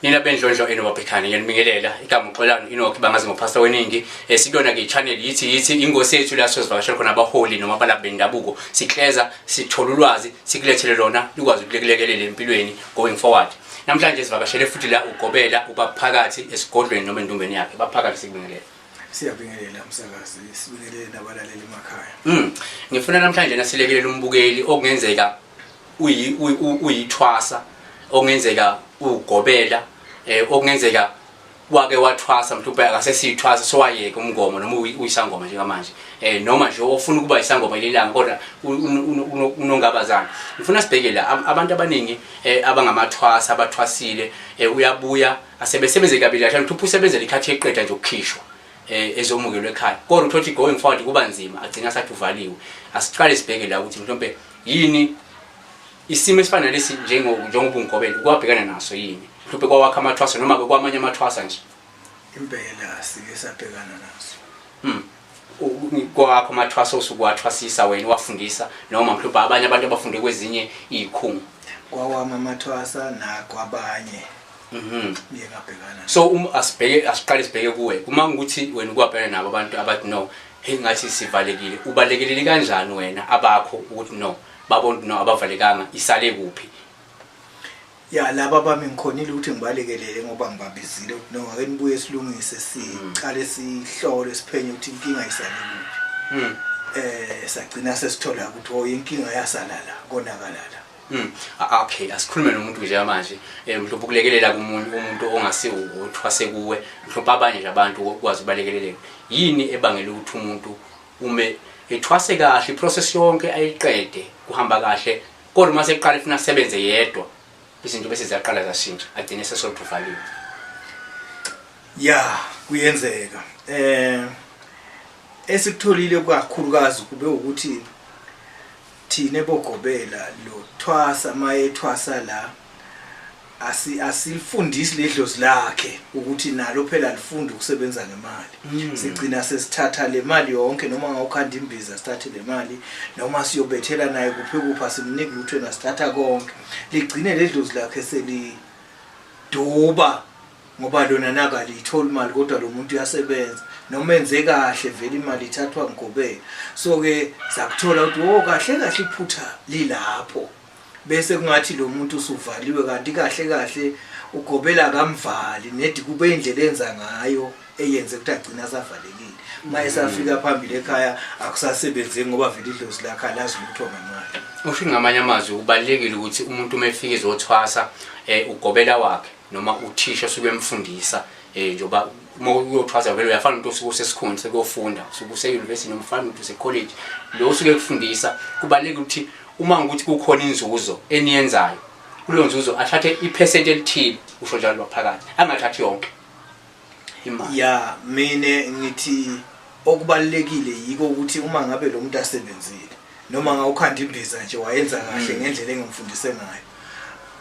Nina bendlondlo enobaphekani ngiyanibingelela igama uXolani Enoki bangazi ngopastor weningi sikuyona ke channel yithi ingosi yethu la sozivakashela khona abaholi noma abalaphi bendabuko sikleza sithola ulwazi sikulethele lona likwazi ukulekelela empilweni going forward. Namhlanje sivakashele futhi la uGobela Phakathi esigodlweni noma endumbeni yakhe Phakathi sikubingelela. Siyabingelela umsakazi sibingelele nabalaleli emakhaya. Ngifuna namhlanje nasilekelela umbukeli okungenzeka uYithwasa okungenzeka uGobela okungenzeka wake wathwasa mhlawumbe akasesithwasa sowayeka umngomo noma uyisangoma njengamanje noma nje ofuna ukuba isangoma lelanga kodwa unongabazana. Ngifuna sibhekela abantu abaningi abangamathwasa abathwasile uyabuya asebesebenze kabili kahle mhlawumbe usebenzele ikhathi eqeda nje ukukhishwa ezomukelwe ekhaya kodwa uthothi going forward kuba nzima agcina sathi uvaliwe. Asiqale sibhekela ukuthi mhlawumbe yini isimo esifana lesi njengoba uGobela kwabhekana naso yini mhlawumbe kwawakha amathwasa noma kwamanye amathwasa nje impela sike sabhekana naso kwawakha amathwasa usukwathwasisa wena wafundisa noma mhlawumbe abanye abantu abafunde kwezinye izikhungo kwawama amathwasa nakwabanye ngiyabhekana so asiqale sibheke kuwe uma ukuthi wena kwabhekana nabo abantu abathi no engathi sivalekile ubalekelele kanjani wena abakho ukuthi no babona no abavalekanga isale kuphi ya laba bami ngikhonile ukuthi ngibalekelele ngoba ngibabizile ukuthi no ake nibuye silungise siqale sihlole siphenye ukuthi inkinga isale kuphi sagcina sesithola ukuthi inkinga yasalala konakalala okay asikhulume nomuntu nje manje mhlawumbe ukulekelela umuntu ongasiwo uthwase kuwe mhlawumbe abanye nje abantu ukwazi ubalekeleleka yini ebangela ukuthi umuntu ume ethwase kahle iprocess yonke ayiqede kuhamba kahle kodwa mase eqala ifuna sebenze yedwa izinto bese ziyaqala zashintsha agcine sesotuvaliwe ya kuyenzeka esikutholile kakhulukazi kube ukuthi thine boGobela lo thwasa mayethwasa la asifundisi ledlozi lakhe ukuthi nalo phela lifunde ukusebenza ngemali sigcina sesithatha le mali yonke noma ngawukhanda imbiza sithathe le mali noma siyobethela naye kuphi simnike lutho nasithatha konke ligcine ledlozi lakhe seliduba ngoba lona nakali ithola imali kodwa lo muntu uyasebenza noma enze kahle vele imali ithathwa uGobela so ke sakuthola ukuthi kahle iphutha lilapho bese kungathi lo muntu usuvaliwe kanti kahle uGobela akamvali nedi kube indlela enza ngayo eyenze ukuthi agcina savalekile maye safika phambili ekhaya akusasebenze ngoba vele idlozi lakhe alazi ukuthi ngemali. Usho ngamanye amazwi kubalekile ukuthi umuntu umefika ezothwasa uGobela wakhe noma uthisha osuke emfundisa njoba uma uyothwasa vele uyafana umuntu osuke usesikhundla sekuyofunda usuke use-university noma ufana umuntu use-college lo usuke kufundisa kubalekile ukuthi uma ukuthi kukhona inzuzo eniyenzayo kulo nzuzo athathe ipercent elithile usho njalo Phakathi angathathi yonke imali ya mina ngithi okubalekile yiko ukuthi uma ngabe lo muntu asebenzile noma ngawukhanda imbiza nje wayenza kahle ngendlela engimfundise ngayo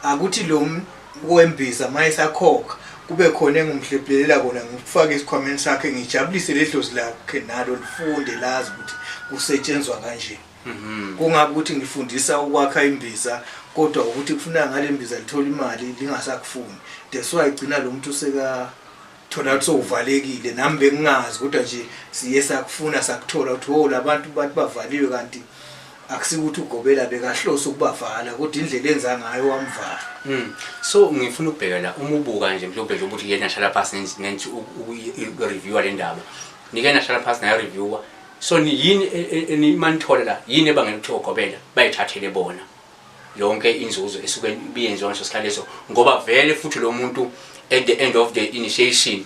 akuthi lo wembiza mayisakhokha kube khona engumhlephelela kona ngifake isikhwameni sakhe ngijabulise ledlozi lakhe nalo lifunde lazi ukuthi kusetshenzwa kanje kungabe ukuthi ngifundisa ukwakha imbiza kodwa ukuthi kufuna ngale imbiza lithola imali lingasakufuni that's why igcina lo muntu useka thola ukuthi uvalekile nami bengingazi kodwa nje siye sakufuna sakuthola ukuthi labantu bathi bavaliwe kanti akusikuthi uGobela bekahloso ukubavala kodwa indlela enza ngayo wamvala. So ngifuna ukubhekela umubuka nje mhlawumbe nje ukuthi yena shala phansi nenze ukureviewa le ndaba nikena shala phansi na reviewer so ni yini enimanthola la yini ebangela ukuthi uGobela bayithathele bona yonke inzuzo esuke biyenziwa ngaso sikhaleso ngoba vele futhi lo muntu at the end of the initiation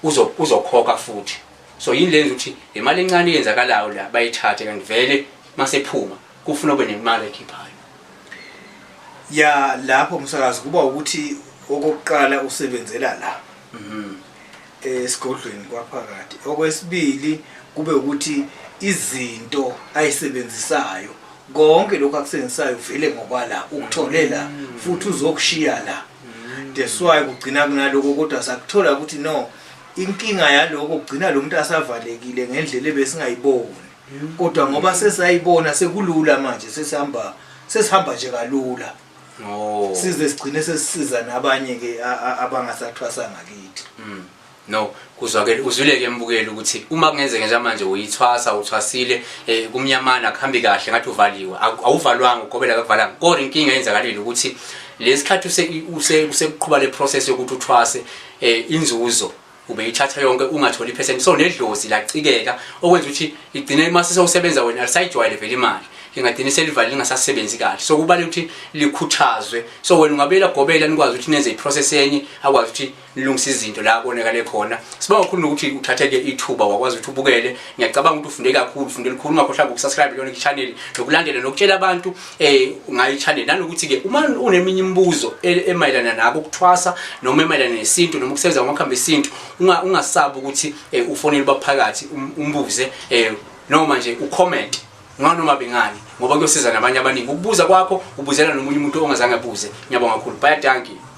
uzokhokha futhi so yini lenza ukuthi le mali encane yenzakalayo la bayithathe kanti vele masephuma kufuna ube nemali ekhiphayo ya lapho umsakazi kuba ukuthi okokuqala usebenzela la esigodlweni kwaphakathi okwesibili kube ukuthi izinto ayisebenzisayo konke lokho akusebenzisayo vele ngokwala ukutholela futhi uzokushiya la that's why kugcina kunaloko kodwa sakuthola ukuthi no inkinga yaloko kugcina lo muntu asavalekile ngendlela ebesingayiboni kodwa ngoba sesayibona sekulula manje sesihamba nje kalula Oh. Size sigcine sesisiza nabanye ke abangasathwasa ngakithi. No, kuzwakela uzuleke embukela ukuthi uma kungenzeka nje manje uyithwasa uthwasile kumnyamana kuhambi kahle ngathi uvaliwe awuvalwanga uGobela akavalanga kodwa inkinga yenzakalile ukuthi lesikhathi useqhubha le process yokuthi uthwase inzuzo ube ithatha yonke ungatholi percent so nedlozi lacikeka okwenza ukuthi igcine mase sewusebenza wena alisayijwayele vele imali ingagcina selivali lingasasebenzi kahle so kubaleka ukuthi likhuthazwe so wena ungabela Gobela nikwazi ukuthi nenze iprocess enye akwazi ukuthi nilungise izinto la konekale khona sibonga kakhulu ukuthi uthatheke ithuba wakwazi ukuthi ubukele ngiyacabanga ukuthi ufunde kakhulu ufundele khulu ungakhohlwa ukusubscribe yona ichannel nokulandela nokutshela abantu ngayi channel nanokuthi ke uma uneminye imibuzo emayelana nako ukuthwasa noma emayelana nesintu noma ukusebenza ngamakhambi esintu ungasabi ukuthi ufonele baphakathi umbuze noma nje ucomment noma bengani ngoba kuyosiza nabanye abaningi ukubuza kwakho ubuzela nomunye umuntu ongazange abuze ngiyabonga kakhulu bye thank you